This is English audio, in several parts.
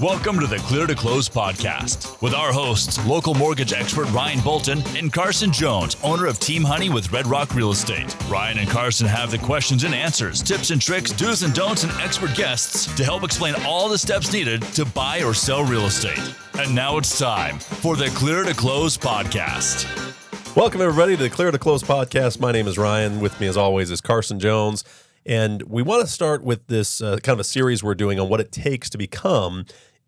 Welcome to the Clear to Close podcast with our hosts, local mortgage expert Ryan Bolton and Carson Jones, owner of Team Honey with Red Rock Real Estate. Ryan and Carson have the questions and answers, tips and tricks, do's and don'ts, and expert guests to help explain all the steps needed to buy or sell real estate. And now it's time for the Clear to Close podcast. Welcome, everybody, to the Clear to Close podcast. My name is Ryan. With me, as always, is Carson Jones. And we want to start with this kind of a series we're doing on what it takes to become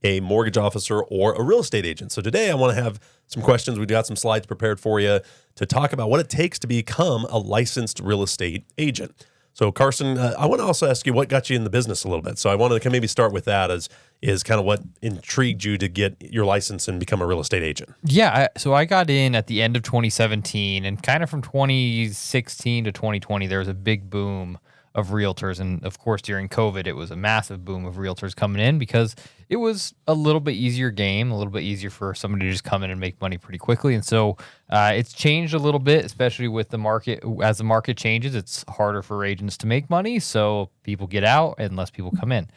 a mortgage officer or a real estate agent. So today I want to have some questions. We've got some slides prepared for you to talk about what it takes to become a licensed real estate agent. So Carson, I want to also ask you what got you in the business a little bit. So I wanted to maybe start with that is kind of what intrigued you to get your license and become a real estate agent. Yeah, so I got in at the end of 2017, and kind of from 2016 to 2020, there was a big boom of realtors. And of course, during COVID, it was a massive boom of realtors coming in because it was a little bit easier game, a little bit easier for somebody to just come in and make money pretty quickly. And so it's changed a little bit, especially with the market. As the market changes, it's harder for agents to make money. So people get out and less people come in.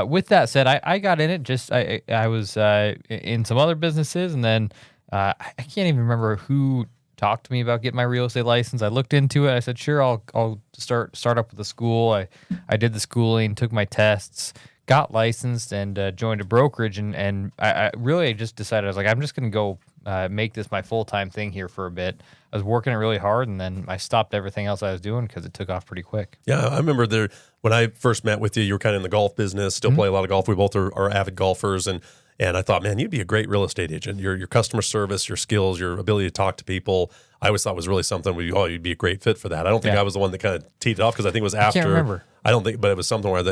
With that said, I got in it. I was in some other businesses, and then I can't even remember who talked to me about getting my real estate license. I looked into it. I said, sure, I'll start up with the school. I did the schooling, took my tests, got licensed, and joined a brokerage. And I really just decided, I was like, I'm just going to go make this my full-time thing here for a bit. I was working it really hard, and then I stopped everything else I was doing because it took off pretty quick. Yeah, I remember when I first met with you, you were kind of in the golf business, still play a lot of golf. We both are avid golfers, and I thought, man, you'd be a great real estate agent. Your customer service, your skills, your ability to talk to people, I always thought was really something where you'd be a great fit for that. I don't think I was the one that kind of teed it off because I think it was after. I can't remember. I don't think, but it was something where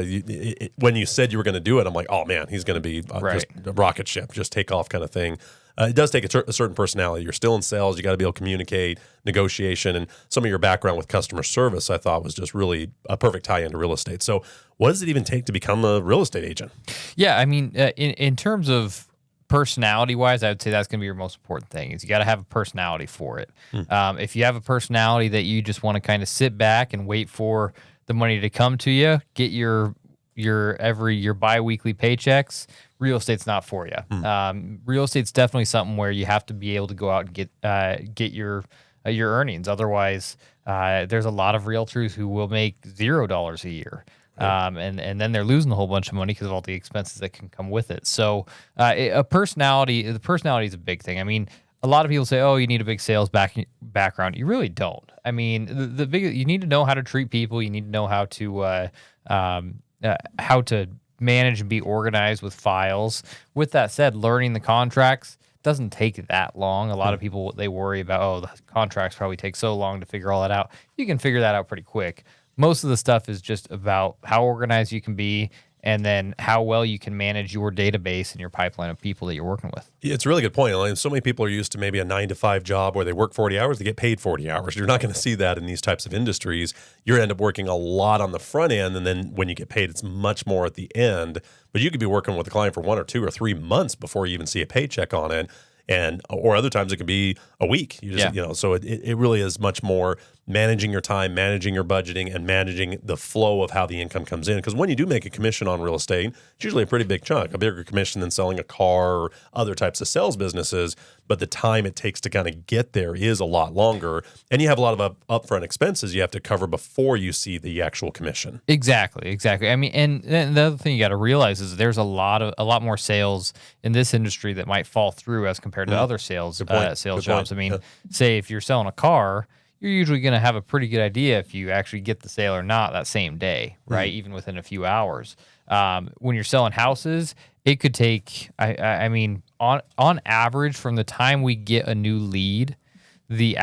when you said you were going to do it, I'm like, oh man, he's going to be just a rocket ship, just take off kind of thing. It does take a certain personality. You're still in sales. You got to be able to communicate, negotiation, and some of your background with customer service, I thought was just really a perfect tie into real estate. So what does it even take to become a real estate agent? Yeah, I mean, in terms of personality-wise, I would say that's going to be your most important thing. Is you got to have a personality for it. If you have a personality that you just want to kind of sit back and wait for the money to come to you, get your bi-weekly paychecks, real estate's not for you. Real estate's definitely something where you have to be able to go out and get your earnings. Otherwise, there's a lot of realtors who will make $0 a year. And then they're losing a whole bunch of money because of all the expenses that can come with it. So the personality is a big thing. I mean, a lot of people say, oh, you need a big sales background. You really don't. I mean, you need to know how to treat people. You need to know how to manage and be organized with files. With that said, learning the contracts doesn't take that long. A lot of people, they worry about, oh, the contracts probably take so long to figure all that out. You can figure that out pretty quick. Most of the stuff is just about how organized you can be and then how well you can manage your database and your pipeline of people that you're working with. It's a really good point. Like, so many people are used to maybe a 9-to-5 job where they work 40 hours, they get paid 40 hours. You're not going to see that in these types of industries. You end up working a lot on the front end, and then when you get paid, it's much more at the end. But you could be working with a client for 1 or 2 or 3 months before you even see a paycheck on it. Or other times it could be a week. So it really is much more managing your time, managing your budgeting, and managing the flow of how the income comes in. Because when you do make a commission on real estate, it's usually a pretty big chunk, a bigger commission than selling a car or other types of sales businesses. But the time it takes to kind of get there is a lot longer. And you have a lot of upfront expenses you have to cover before you see the actual commission. Exactly. I mean, and the other thing you got to realize is there's a lot more sales in this industry that might fall through as compared to other sales jobs. I mean, say if you're selling a car, you're usually going to have a pretty good idea if you actually get the sale or not that same day, right? Even within a few hours. When you're selling houses, it could take, I mean, on average, from the time we get a new lead, the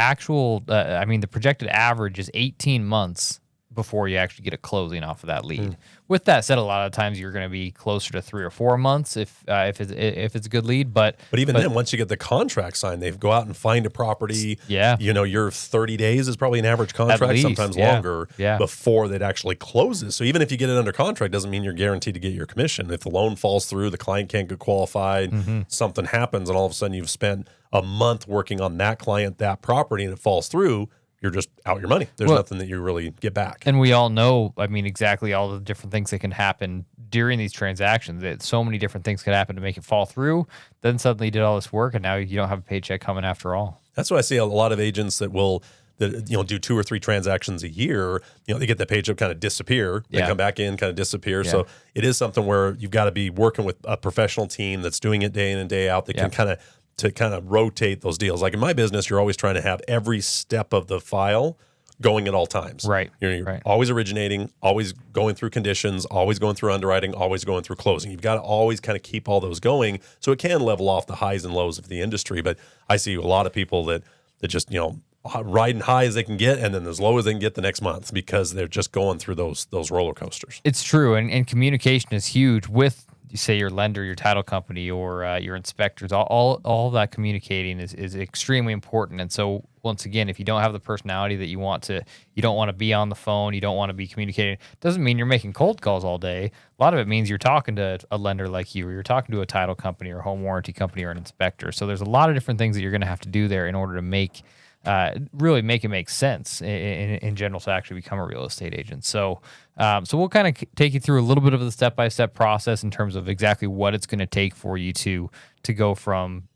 projected average is 18 months before you actually get a closing off of that lead. With that said, a lot of times you're going to be closer to 3 or 4 months if it's a good lead. But then once you get the contract signed, they go out and find a property. Yeah, your 30 days is probably an average contract, sometimes longer before that actually closes. So even if you get it under contract, doesn't mean you're guaranteed to get your commission. If the loan falls through, the client can't get qualified, something happens, and all of a sudden you've spent a month working on that client, that property, and it falls through, you're just out your money. There's nothing that you really get back. And we all know, I mean, exactly all the different things that can happen during these transactions that so many different things could happen to make it fall through. Then suddenly you did all this work and now you don't have a paycheck coming after all. That's why I see a lot of agents that will do 2 or 3 transactions a year. They get the paycheck kind of disappear. They come back in, kind of disappear. Yeah. So it is something where you've got to be working with a professional team that's doing it day in and day out that can kind of rotate those deals. Like in my business, you're always trying to have every step of the file going at all times. Right. You're always originating, always going through conditions, always going through underwriting, always going through closing. You've got to always kind of keep all those going so it can level off the highs and lows of the industry. But I see a lot of people that just, riding high as they can get and then as low as they can get the next month because they're just going through those roller coasters. It's true. And communication is huge with, you say, your lender, your title company, or your inspectors. All that communicating is extremely important. And so once again, if you don't have the personality that you don't want to be on the phone, you don't want to be communicating, doesn't mean you're making cold calls all day. A lot of it means you're talking to a lender like you, or you're talking to a title company or a home warranty company or an inspector. So there's a lot of different things that you're going to have to do there in order to really make it make sense in general to actually become a real estate agent. So we'll kind of take you through a little bit of the step-by-step process in terms of exactly what it's going to take for you to go from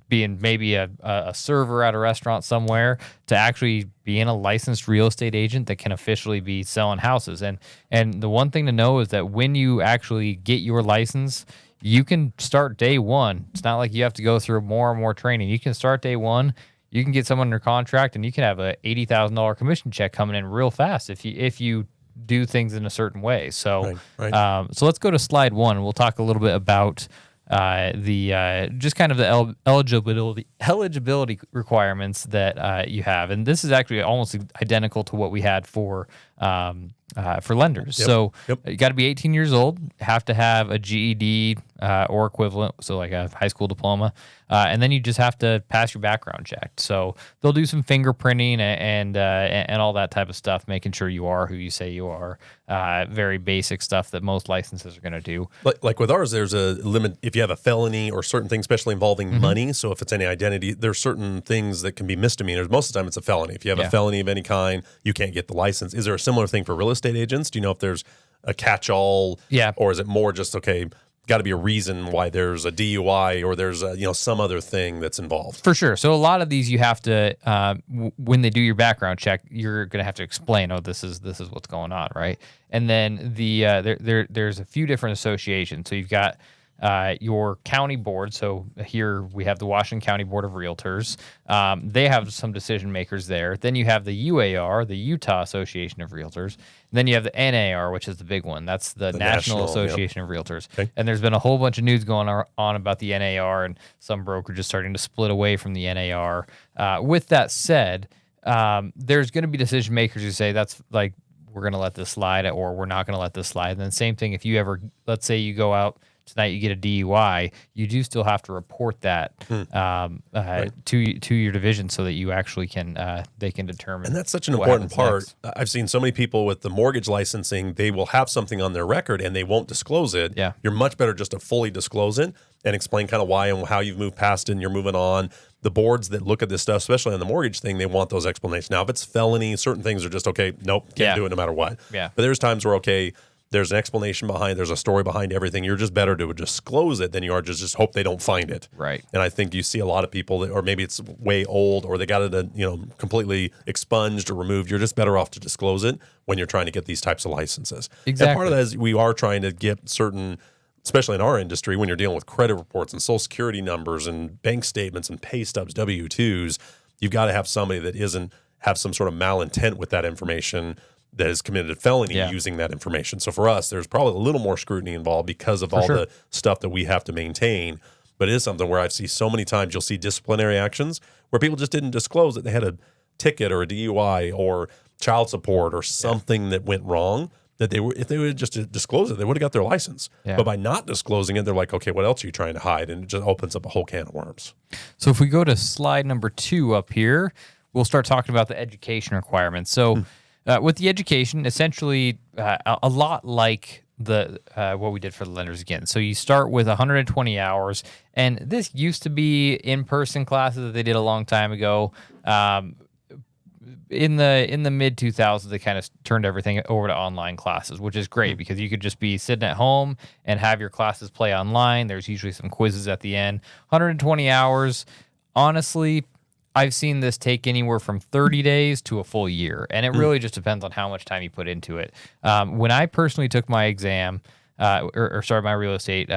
being maybe a server at a restaurant somewhere to actually being a licensed real estate agent that can officially be selling houses. And the one thing to know is that when you actually get your license, you can start day one. It's not like you have to go through more and more training. You can start day one. You can get someone under contract, and you can have a $80,000 commission check coming in real fast if you do things in a certain way. So, so let's go to slide 1. We'll talk a little bit about just kind of the eligibility requirements that you have, and this is actually almost identical to what we had for lenders. Yep. So you got to be 18 years old, have to have a GED or equivalent, so like a high school diploma, and then you just have to pass your background check. So they'll do some fingerprinting and all that type of stuff, making sure you are who you say you are. Very basic stuff that most licenses are going to do. Like with ours, there's a limit if you have a felony or certain things, especially involving money. So if it's any identity, there's certain things that can be misdemeanors. Most of the time, it's a felony. If you have a felony of any kind, you can't get the license. Is there a similar thing for real estate agents? Do you know if there's a catch-all? Yeah. Or is it more just, got to be a reason why there's a DUI or there's some other thing that's involved? For sure. So a lot of these you have to, when they do your background check, you're going to have to explain, this is what's going on, right? And then there's a few different associations. So you've got your county board. So here we have the Washington County Board of Realtors. They have some decision makers there. Then you have the UAR, the Utah Association of Realtors. And then you have the NAR, which is the big one. That's the National Association of Realtors. Okay. And there's been a whole bunch of news going on about the NAR and some brokerages starting to split away from the NAR. With that said, there's going to be decision makers who say that's like, we're going to let this slide or we're not going to let this slide. And then same thing, if you ever, let's say you go out tonight, you get a DUI, you do still have to report that to your division so that you actually they can determine. And that's such an important part. Next. I've seen so many people with the mortgage licensing, they will have something on their record and they won't disclose it. Yeah. You're much better just to fully disclose it and explain kind of why and how you've moved past it and you're moving on. The boards that look at this stuff, especially on the mortgage thing, they want those explanations. Now, if it's felony, certain things are just, nope, can't do it no matter what. Yeah. But there's times where, there's an explanation behind, there's a story behind everything. You're just better to disclose it than you are just hope they don't find it. Right. And I think you see a lot of people that, or maybe it's way old or they got it, completely expunged or removed. You're just better off to disclose it when you're trying to get these types of licenses. Exactly. And part of that is we are trying to get certain, especially in our industry, when you're dealing with credit reports and social security numbers and bank statements and pay stubs, W-2s, you've got to have somebody that have some sort of malintent with that information that has committed a felony using that information. So for us, there's probably a little more scrutiny involved because of the stuff that we have to maintain. But it is something where I see so many times you'll see disciplinary actions where people just didn't disclose that they had a ticket or a DUI or child support or something that went wrong, that if they would just disclose it, they would have got their license. Yeah. But by not disclosing it, they're like, okay, what else are you trying to hide? And it just opens up a whole can of worms. So if we go to slide number 2 up here, we'll start talking about the education requirements. So with the education, essentially a lot like what we did for the lenders again. So you start with 120 hours, and this used to be in-person classes that they did a long time ago. in the mid 2000s, they kind of turned everything over to online classes, which is great because you could just be sitting at home and have your classes play online. There's usually some quizzes at the end. 120 hours. Honestly, I've seen this take anywhere from 30 days to a full year, and it really just depends on how much time you put into it. When I personally took my exam, or started my real estate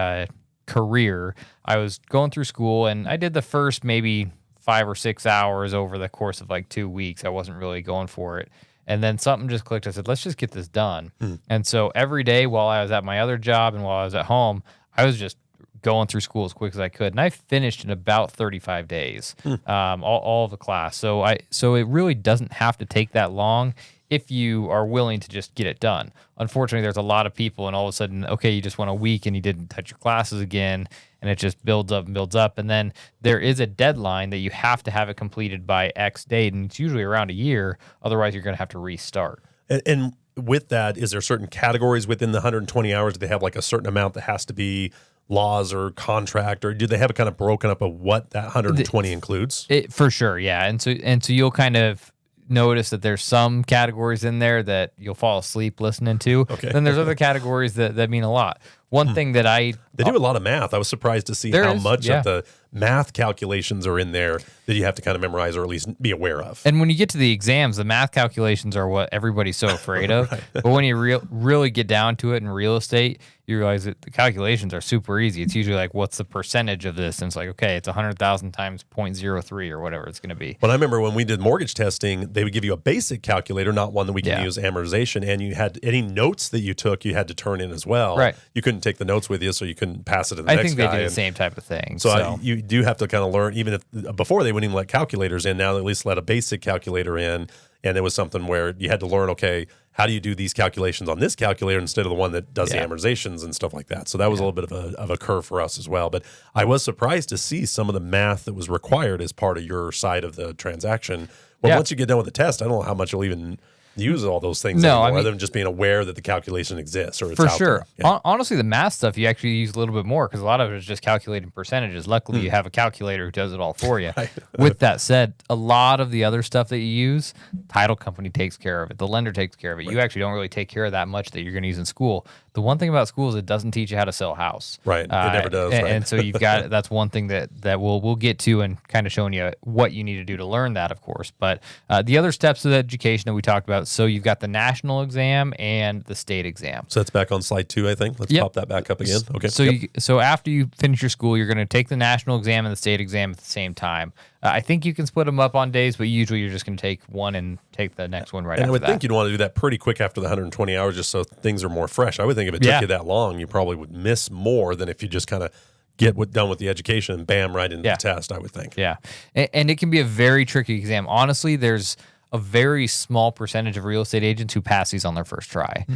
career, I was going through school, and I did the first maybe 5 or 6 hours over the course of like 2 weeks. I wasn't really going for it. And then something just clicked. I said, let's just get this done. And so every day while I was at my other job and while I was at home, I was just going through school as quick as I could. And I finished in about 35 days, all of the class. So it really doesn't have to take that long if you are willing to just get it done. Unfortunately, there's a lot of people, and all of a sudden, okay, you just went a week and you didn't touch your classes again, and it just builds up and builds up. And then there is a deadline that you have to have it completed by X date, and it's usually around a year. Otherwise, you're going to have to restart. And with that, is there certain categories within the 120 hours? Do they have like a certain amount that has to be laws or contract, or do they have it kind of broken up of what that 120 includes? For sure, yeah. And so you'll kind of notice that there's some categories in there that you'll fall asleep listening to. Okay. Then there's other categories that mean a lot. One thing that they do a lot of math. I was surprised to see how much of the math calculations are in there that you have to kind of memorize or at least be aware of. And when you get to the exams, the math calculations are what everybody's so afraid of. Right. But when you really get down to it in real estate, you realize that the calculations are super easy. It's usually like, what's the percentage of this? And it's like, okay, it's 100,000 times 0.03 or whatever it's going to be. But I remember when we did mortgage testing, they would give you a basic calculator, not one that we can use amortization. And you had any notes that you took, you had to turn in as well. Right. You couldn't take the notes with you, so you couldn't pass it to the next guy. I think they do the same type of thing. So you do have to kind of learn, even if before they wouldn't even let calculators in, now they at least let a basic calculator in. And it was something where you had to learn, okay, how do you do these calculations on this calculator instead of the one that does the amortizations and stuff like that? So that was a little bit of a curve for us as well. But I was surprised to see some of the math that was required as part of your side of the transaction. Well, once you get done with the test, I don't know how much you'll even use all those things anymore, other than just being aware that the calculation exists or it's for out sure. there. Yeah. Honestly, the math stuff you actually use a little bit more because a lot of it is just calculating percentages. Luckily, you have a calculator who does it all for you. Right. With that said, a lot of the other stuff that you use, title company takes care of it. The lender takes care of it. Right. You actually don't really take care of that much that you're going to use in school. The one thing about school is it doesn't teach you how to sell a house. Right. It never does. And so you've got that's one thing that we'll get to and kind of showing you what you need to do to learn that, of course. But the other steps of education that we talked about. So you've got the national exam and the state exam. So that's back on slide 2, I think. Let's pop that back up again. Okay. So so after you finish your school, you're going to take the national exam and the state exam at the same time. I think you can split them up on days, but usually you're just going to take one and take the next one right after that. And I would think you'd want to do that pretty quick after the 120 hours just so things are more fresh. I would think if it took you that long, you probably would miss more than if you just kind of get done with the education and bam, right into the test, I would think. Yeah. And it can be a very tricky exam. Honestly, there's a very small percentage of real estate agents who pass these on their first try.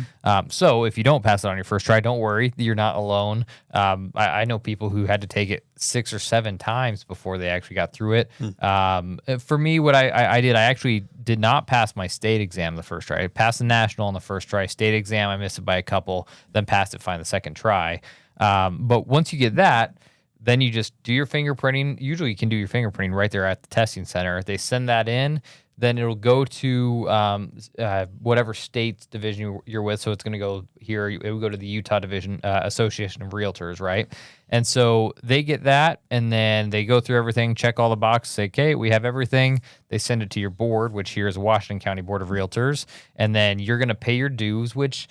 So if you don't pass it on your first try, don't worry. You're not alone. I know people who had to take it 6 or 7 times before they actually got through it. For me, what I did, I actually did not pass my state exam the first try. I passed the national on the first try. State exam, I missed it by a couple, then passed it fine the second try. But once you get that, then you just do your fingerprinting. Usually you can do your fingerprinting right there at the testing center. They send that in. Then it'll go to whatever state's division you're with. So it's going to go here. It will go to the Utah Division Association of Realtors, right? And so they get that, and then they go through everything, check all the boxes, say, okay, we have everything. They send it to your board, which here is Washington County Board of Realtors, and then you're going to pay your dues, which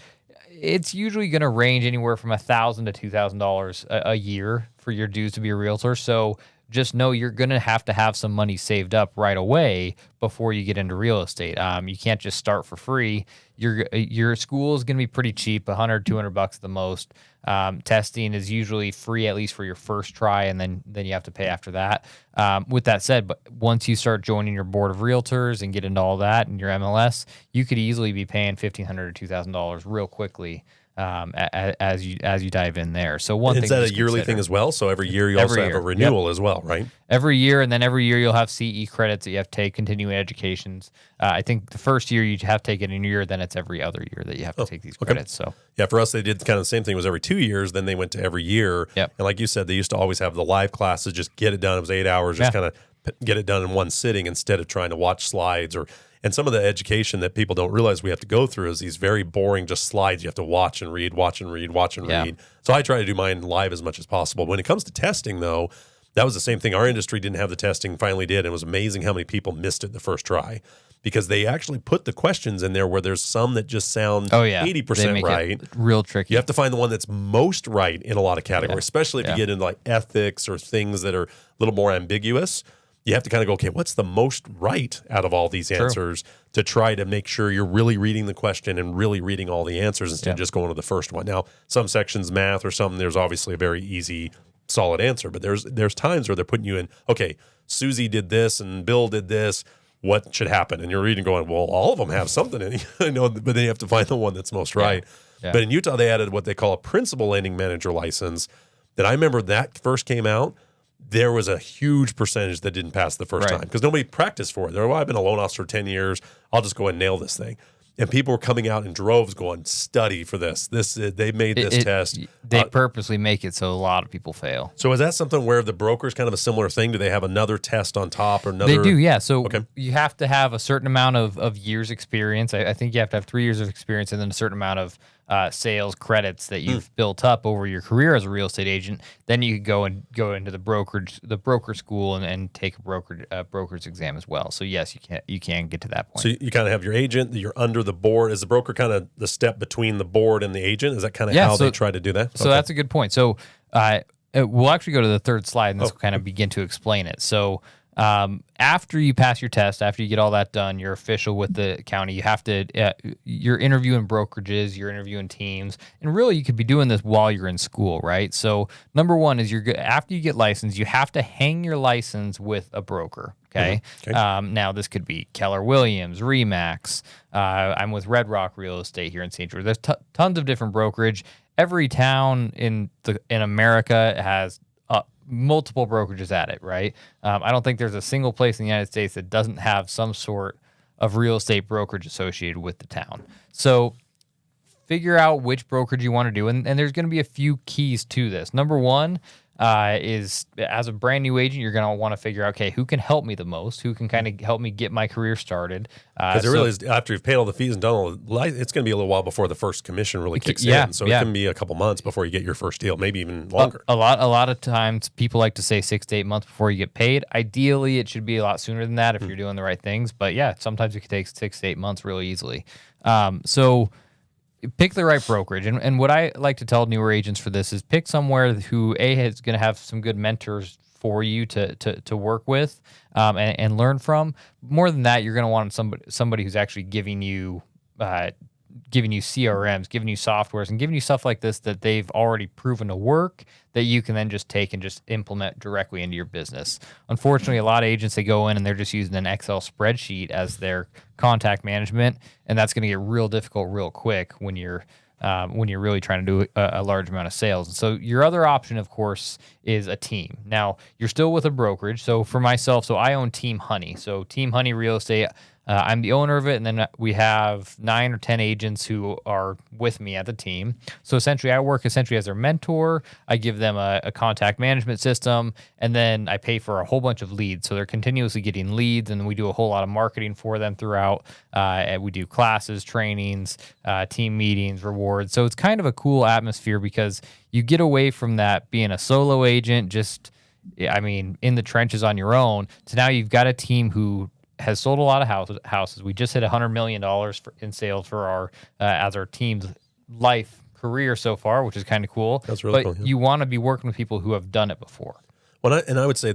it's usually going to range anywhere from $1,000 to $2,000 a year for your dues to be a realtor. So just know you're going to have some money saved up right away before you get into real estate. You can't just start for free. Your school is going to be pretty cheap, $100, $200 at the most. Testing is usually free, at least for your first try, and then you have to pay after that. With that said, but once you start joining your board of realtors and get into all that and your MLS, you could easily be paying $1,500 to $2,000 real quickly. As you dive in there. So one thing is that a yearly thing as well? So every year you also have a renewal as well, right? Every year, and then every year you'll have CE credits that you have to take, continuing educations. I think the first year you have to take it in a year, then it's every other year that you have to take these credits. So yeah, for us they did kind of the same thing. It was every 2 years, then they went to every year. Yep. And like you said, they used to always have the live classes, just get it done. It was 8 hours, just kind of get it done in one sitting instead of trying to watch slides And some of the education that people don't realize we have to go through is these very boring just slides you have to watch and read. So I try to do mine live as much as possible. When it comes to testing, though, that was the same thing. Our industry didn't have the testing, finally did. And it was amazing how many people missed it the first try, because they actually put the questions in there where there's some that just sound 80% right. Real tricky. You have to find the one that's most right in a lot of categories, especially if you get into like ethics or things that are a little more ambiguous. You have to kind of go, okay, what's the most right out of all these answers to try to make sure you're really reading the question and really reading all the answers instead of just going to the first one. Now, some sections, math or something, there's obviously a very easy, solid answer, but there's times where they're putting you in, okay, Susie did this and Bill did this. What should happen? And you're reading going, well, all of them have something in it, but then you have to find the one that's most right. Yeah. But in Utah, they added what they call a principal lending manager license that I remember that first came out. There was a huge percentage that didn't pass the first time because nobody practiced for it. They're, well, I've been a loan officer for 10 years. I'll just go and nail this thing. And people were coming out in droves going, study for this. They made this test. They purposely make it so a lot of people fail. So is that something where the broker's kind of a similar thing? Do they have another test on top or another? They do, yeah. So you have to have a certain amount of years experience. I think you have to have 3 years of experience and then a certain amount of sales credits that you've built up over your career as a real estate agent. Then you could go into the broker school and take a broker's exam as well. So yes, you can get to that point. So you kind of have your agent, you're under the board. Is the broker kind of the step between the board and the agent? Is that kind of how they try to do that? So that's a good point. So we'll actually go to the third slide and this will kind of begin to explain it. So after you pass your test, after you get all that done, you're official with the county. You have to, you're interviewing brokerages, you're interviewing teams, and really you could be doing this while you're in school, right? So number one is after you get licensed, you have to hang your license with a broker. Okay. Now this could be Keller Williams, Remax. I'm with Red Rock Real Estate here in St. George. There's tons of different brokerage. Every town in America has multiple brokerages at it, right? I don't think there's a single place in the United States that doesn't have some sort of real estate brokerage associated with the town. So figure out which brokerage you want to do, and there's going to be a few keys to this. Number one is, as a brand new agent, you're going to want to figure out, okay, who can help me the most? Who can kind of help me get my career started? Because it really is, after you've paid all the fees and done all, it's going to be a little while before the first commission really kicks in. So it can be a couple months before you get your first deal, maybe even longer. A lot of times people like to say 6 to 8 months before you get paid. Ideally, it should be a lot sooner than that if you're doing the right things. But yeah, sometimes it can take 6 to 8 months really easily. So pick the right brokerage. And what I like to tell newer agents for this is pick somewhere who is going to have some good mentors for you to work with and learn from. More than that, you're going to want somebody who's actually giving you CRMs, giving you softwares, and giving you stuff like this that they've already proven to work that you can then just take and just implement directly into your business. Unfortunately, a lot of agents, they go in and they're just using an Excel spreadsheet as their contact management, and that's going to get real difficult real quick when you're really trying to do a large amount of sales. And so your other option, of course, is a team. Now, you're still with a brokerage. So for myself, I own Team Honey. So Team Honey Real Estate, I'm the owner of it, and then we have 9 or 10 agents who are with me at the team. So essentially, I work as their mentor. I give them a contact management system, and then I pay for a whole bunch of leads. So they're continuously getting leads, and we do a whole lot of marketing for them throughout. And we do classes, trainings, team meetings, rewards. So it's kind of a cool atmosphere because you get away from that being a solo agent, in the trenches on your own, to now you've got a team who has sold a lot of houses. We just hit $100 million in sales for our team's life career so far, which is kind of cool. That's really cool. But you want to be working with people who have done it before. Well, I would say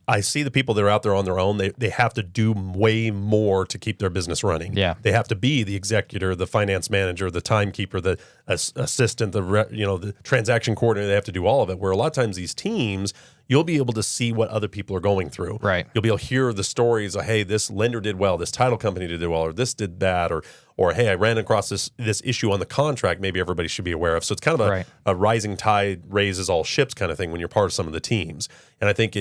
I see the people that are out there on their own. They have to do way more to keep their business running. Yeah, they have to be the executor, the finance manager, the timekeeper, the assistant, the transaction coordinator. They have to do all of it. Where a lot of times these teams, you'll be able to see what other people are going through. Right. You'll be able to hear the stories of, hey, this lender did well, this title company did well, or this did bad, or hey, I ran across this issue on the contract. Maybe everybody should be aware of. So it's kind of a rising tide raises all ships kind of thing when you're part of some of the teams. And I think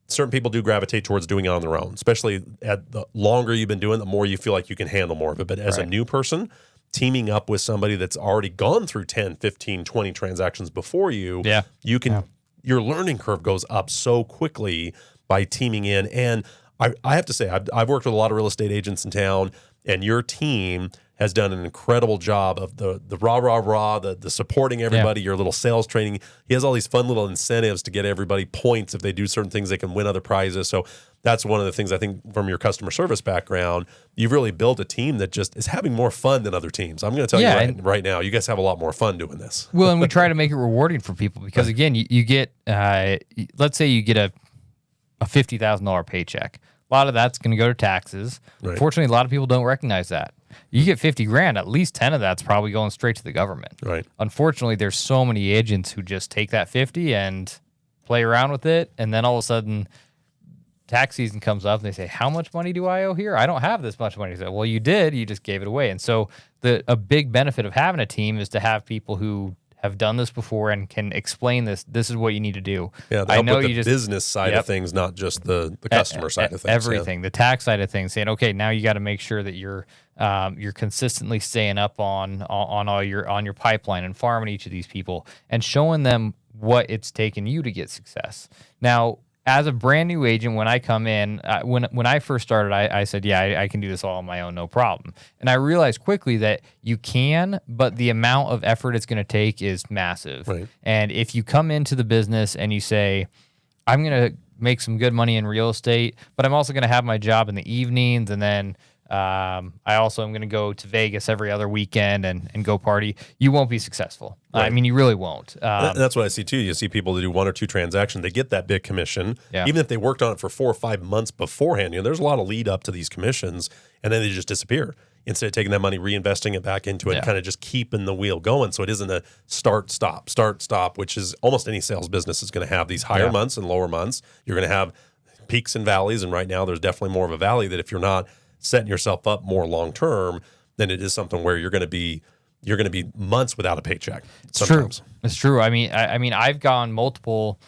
certain people do gravitate towards doing it on their own, especially at the longer you've been doing, the more you feel like you can handle more of it. But as a new person, teaming up with somebody that's already gone through 10, 15, 20 transactions before you, you can your learning curve goes up so quickly by teaming in. And I have to say, I've worked with a lot of real estate agents in town, and your team has done an incredible job of the rah, the supporting everybody, your little sales training. He has all these fun little incentives to get everybody points. If they do certain things, they can win other prizes. So that's one of the things I think from your customer service background, you've really built a team that just is having more fun than other teams. I'm going to tell you right now, you guys have a lot more fun doing this. Well, and we try to make it rewarding for people because, again, you get, let's say you get a $50,000 paycheck. A lot of that's going to go to taxes. Right. Unfortunately, a lot of people don't recognize that. You get 50 grand, at least 10 of that's probably going straight to the government. Right. Unfortunately, there's so many agents who just take that 50 and play around with it, and then all of a sudden tax season comes up and they say, how much money do I owe here? I don't have this much money. Say, well, you did. You just gave it away. And so a big benefit of having a team is to have people who have done this before and can explain this. This is what you need to do. Yeah, I know you just business side of things, not just the customer side of things. Everything, the tax side of things. Saying, okay, now you got to make sure that you're consistently staying up on your pipeline and farming each of these people and showing them what it's taken you to get success. Now, as a brand new agent, when I come in, when I first started, I said, yeah, I can do this all on my own, no problem. And I realized quickly that you can, but the amount of effort it's going to take is massive. Right. And if you come into the business and you say, I'm going to make some good money in real estate, but I'm also going to have my job in the evenings, and then I also am going to go to Vegas every other weekend and go party, you won't be successful. Right. I mean, you really won't. That's what I see too. You see people that do 1 or 2 transactions, they get that big commission. Yeah. Even if they worked on it for 4 or 5 months beforehand, there's a lot of lead up to these commissions, and then they just disappear. Instead of taking that money, reinvesting it back into it, and kind of just keeping the wheel going. So it isn't a start, stop, which is almost any sales business is going to have these higher months and lower months. You're going to have peaks and valleys. And right now there's definitely more of a valley that if you're not setting yourself up more long term, then it is something where you're going to be months without a paycheck. Sometimes. It's true. I mean, I've gone multiple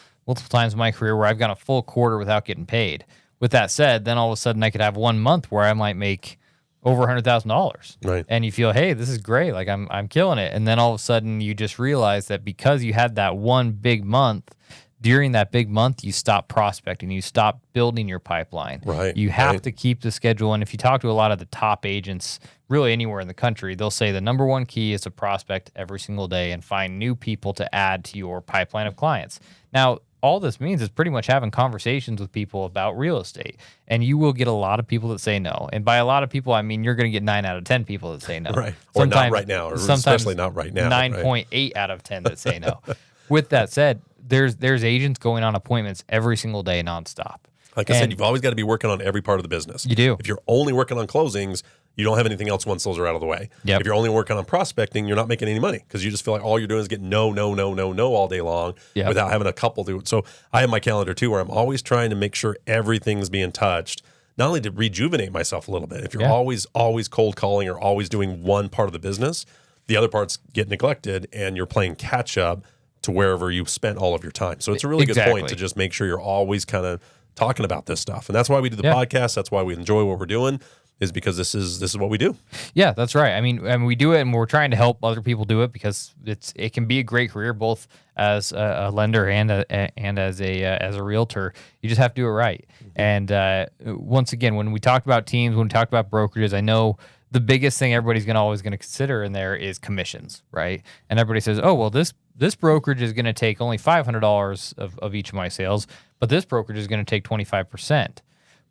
times in my career where I've gone a full quarter without getting paid. With that said, then all of a sudden I could have 1 month where I might make over $100,000. Right. And you feel, hey, this is great. Like I'm killing it. And then all of a sudden you just realize that because you had that one big month, during that big month, you stop prospecting, you stop building your pipeline. Right. You have to keep the schedule. And if you talk to a lot of the top agents, really anywhere in the country, they'll say the number one key is to prospect every single day and find new people to add to your pipeline of clients. Now, all this means is pretty much having conversations with people about real estate. And you will get a lot of people that say no. And by a lot of people, I mean you're going to get 9 out of 10 people that say no. Right. Or not right now, or especially not right now. 9.8 out of 10 that say no. With that said, there's agents going on appointments every single day nonstop. Like I said, you've always got to be working on every part of the business. You do. If you're only working on closings, you don't have anything else once those are out of the way. Yep. If you're only working on prospecting, you're not making any money because you just feel like all you're doing is getting no all day long without having a couple do it. So I have my calendar too where I'm always trying to make sure everything's being touched, not only to rejuvenate myself a little bit. If you're always cold calling or always doing one part of the business, the other parts get neglected and you're playing catch up to wherever you spent all of your time. So it's a really good point to just make sure you're always kind of talking about this stuff. And that's why we do the podcast. That's why we enjoy what we're doing, is because this is what we do. Yeah, that's right. I mean, we do it and we're trying to help other people do it because it can be a great career both as a lender and as a realtor. You just have to do it right. And once again, when we talked about teams, when we talked about brokerages, I know the biggest thing everybody's always going to consider in there is commissions, right? And everybody says, oh, well, this brokerage is going to take only $500 of each of my sales, but this brokerage is going to take 25%.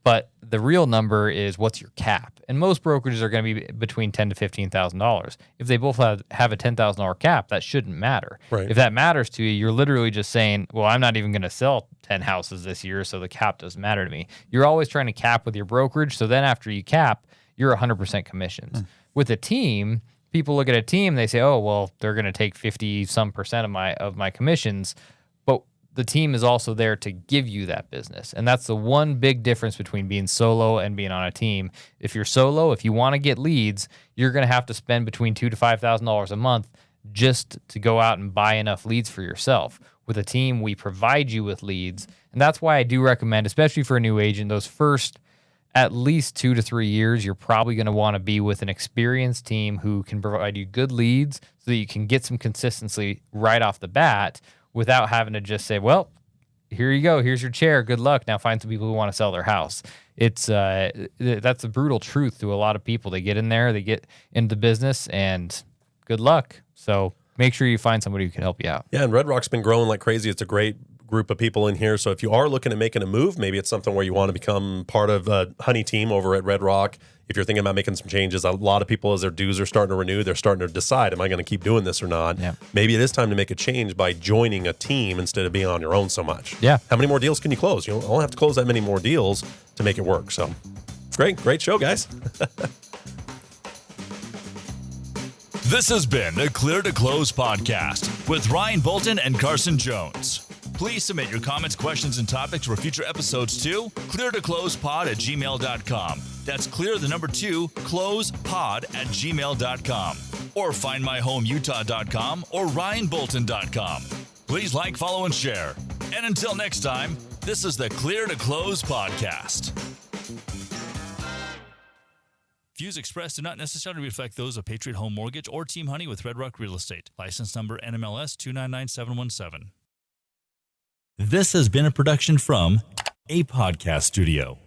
But the real number is what's your cap. And most brokerages are going to be between $10,000 to $15,000. If they both have a $10,000 cap, that shouldn't matter. Right. If that matters to you, you're literally just saying, well, I'm not even going to sell 10 houses this year, so the cap doesn't matter to me. You're always trying to cap with your brokerage, so then after you cap, you're 100% commissions. With a team, people look at a team, they say, oh, well, they're going to take 50% of my commissions, but the team is also there to give you that business. And that's the one big difference between being solo and being on a team. If you're solo, if you want to get leads, you're going to have to spend between $2,000 to $5,000 a month just to go out and buy enough leads for yourself. With a team, we provide you with leads. And that's why I do recommend, especially for a new agent, those first at least 2 to 3 years, you're probably going to want to be with an experienced team who can provide you good leads so that you can get some consistency right off the bat without having to just say, well, here you go. Here's your chair. Good luck. Now find some people who want to sell their house. It's that's the brutal truth to a lot of people. They get in there, they get into business, and good luck. So make sure you find somebody who can help you out. Yeah, and Red Rock's been growing like crazy. It's a great group of people in here. So if you are looking at making a move, maybe it's something where you want to become part of a honey team over at Red Rock. If you're thinking about making some changes, a lot of people, as their dues are starting to renew, they're starting to decide, am I going to keep doing this or not? Yeah. Maybe it is time to make a change by joining a team instead of being on your own so much. Yeah. How many more deals can you close? You don't have to close that many more deals to make it work. So great show, guys. This has been the Clear to Close podcast with Ryan Bolton and Carson Jones. Please submit your comments, questions, and topics for future episodes to cleartoclosepod@gmail.com. That's clear the number 2, closepod@gmail.com. Or find myhomeutah.com or ryanbolton.com. Please like, follow, and share. And until next time, this is the Clear to Close podcast. Views expressed do not necessarily reflect those of Patriot Home Mortgage or Team Honey with Red Rock Real Estate. License number NMLS 299717. This has been a production from a podcast studio.